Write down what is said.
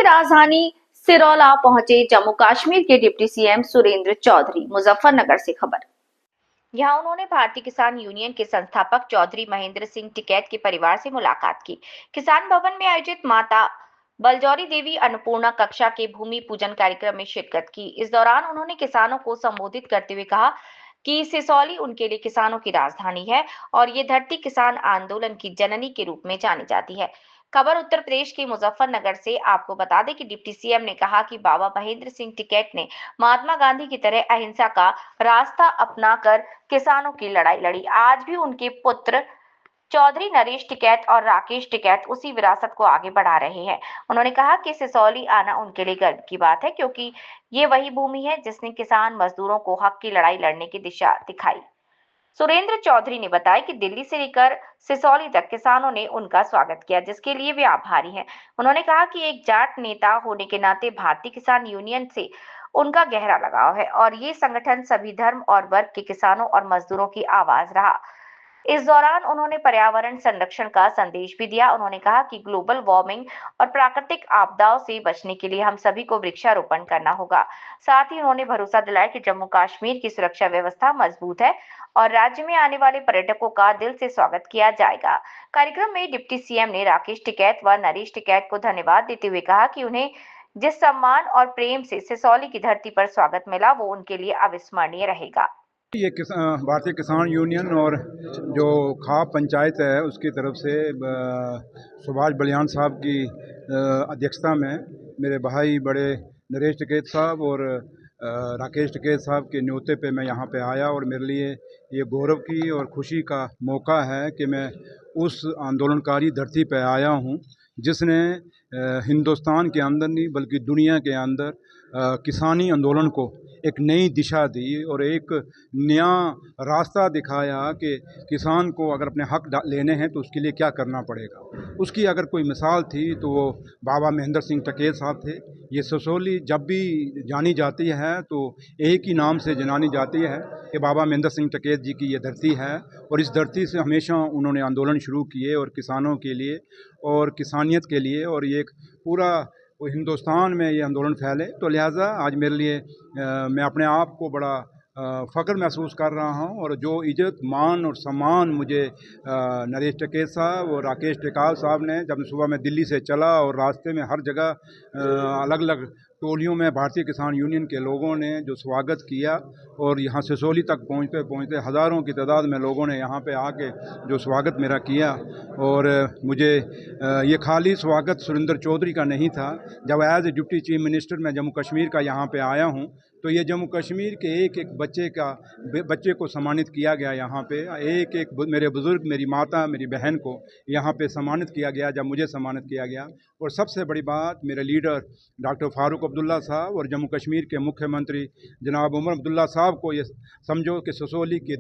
राजधानी सिरौला पहुंचे जम्मू कश्मीर के डिप्टी सीएम सुरेंद्र चौधरी। मुजफ्फरनगर से खबर। यहां उन्होंने भारतीय किसान यूनियन के संस्थापक चौधरी महेंद्र सिंह टिकैत के परिवार से मुलाकात की। किसान भवन में आयोजित माता बलजौरी देवी अन्नपूर्णा कक्षा के भूमि पूजन कार्यक्रम में शिरकत की। इस दौरान उन्होंने किसानों को संबोधित करते हुए कहा कि सिसौली उनके लिए किसानों की राजधानी है और ये धरती किसान आंदोलन की जननी के रूप में जानी जाती है। खबर उत्तर प्रदेश के मुजफ्फरनगर से। आपको बता दें कि डिप्टी सीएम ने कहा कि बाबा महेंद्र सिंह टिकैत ने महात्मा गांधी की तरह अहिंसा का रास्ता अपनाकर किसानों की लड़ाई लड़ी। आज भी उनके पुत्र चौधरी नरेश टिकैत और राकेश टिकैत उसी विरासत को आगे बढ़ा रहे हैं। उन्होंने कहा कि सिसौली आना उनके लिए गर्व की बात है, क्योंकि ये वही भूमि है जिसने किसान मजदूरों को हक की लड़ाई लड़ने की दिशा दिखाई। सुरेंद्र चौधरी ने बताया कि दिल्ली से लेकर सिसौली तक किसानों ने उनका स्वागत किया, जिसके लिए वे आभारी हैं। उन्होंने कहा कि एक जाट नेता होने के नाते भारतीय किसान यूनियन से उनका गहरा लगाव है और ये संगठन सभी धर्म और वर्ग के किसानों और मजदूरों की आवाज रहा। इस दौरान उन्होंने पर्यावरण संरक्षण का संदेश भी दिया। उन्होंने कहा कि ग्लोबल वार्मिंग और प्राकृतिक आपदाओं से बचने के लिए हम सभी को वृक्षारोपण करना होगा। साथ ही उन्होंने भरोसा दिलाया कि जम्मू कश्मीर की सुरक्षा व्यवस्था मजबूत है और राज्य में आने वाले पर्यटकों का दिल से स्वागत किया जाएगा। कार्यक्रम में डिप्टी सीएम ने राकेश टिकैत व नरेश टिकैत को धन्यवाद देते हुए कहा कि उन्हें जिस सम्मान और प्रेम से सिसौली की धरती पर स्वागत मिला वो उनके लिए अविस्मरणीय रहेगा। ये भारतीय किसान यूनियन और जो खाप पंचायत है उसकी तरफ से सुभाष बलियान साहब की अध्यक्षता में मेरे भाई बड़े नरेश टिकैत साहब और राकेश टिकैत साहब के न्योते पे मैं यहाँ पे आया और मेरे लिए ये गौरव की और खुशी का मौका है कि मैं उस आंदोलनकारी धरती पे आया हूँ जिसने हिंदुस्तान के अंदर नहीं बल्कि दुनिया के अंदर किसानी आंदोलन को एक नई दिशा दी और एक नया रास्ता दिखाया कि किसान को अगर अपने हक लेने हैं तो उसके लिए क्या करना पड़ेगा। उसकी अगर कोई मिसाल थी तो वो बाबा महेंद्र सिंह टिकैत साहब थे। ये सिसौली जब भी जानी जाती है तो एक ही नाम से जानी जाती है कि बाबा महेंद्र सिंह टिकैत जी की ये धरती है और इस धरती से हमेशा उन्होंने आंदोलन शुरू किए और किसानों के लिए और किसानियत के लिए, और ये एक पूरा हिंदुस्तान में ये आंदोलन फैले। तो लिहाजा आज मेरे लिए मैं अपने आप को बड़ा फ़ख्र महसूस कर रहा हूँ और जो इज़्ज़त मान और सम्मान मुझे नरेश टिकैत साहब और राकेश टिकैत साहब ने, जब सुबह मैं दिल्ली से चला और रास्ते में हर जगह अलग अलग टोलियों में भारतीय किसान यूनियन के लोगों ने जो स्वागत किया और यहाँ सिसौली तक पहुँचते पहुँचते हज़ारों की तादाद में लोगों ने यहाँ पे आके जो स्वागत मेरा किया। और मुझे ये खाली स्वागत सुरेंद्र चौधरी का नहीं था। जब as a deputy chief minister मैं जम्मू कश्मीर का यहाँ पे आया हूँ तो ये जम्मू कश्मीर के एक एक बच्चे को सम्मानित किया गया। यहाँ पे एक एक मेरे बुज़ुर्ग, मेरी माता, मेरी बहन को यहाँ पे सम्मानित किया गया जब मुझे सम्मानित किया गया। और सबसे बड़ी बात, मेरे लीडर डॉक्टर फारूक अब्दुल्ला साहब और जम्मू कश्मीर के मुख्यमंत्री जनाब उमर अब्दुल्ला साहब को ये समझो कि सिसौली की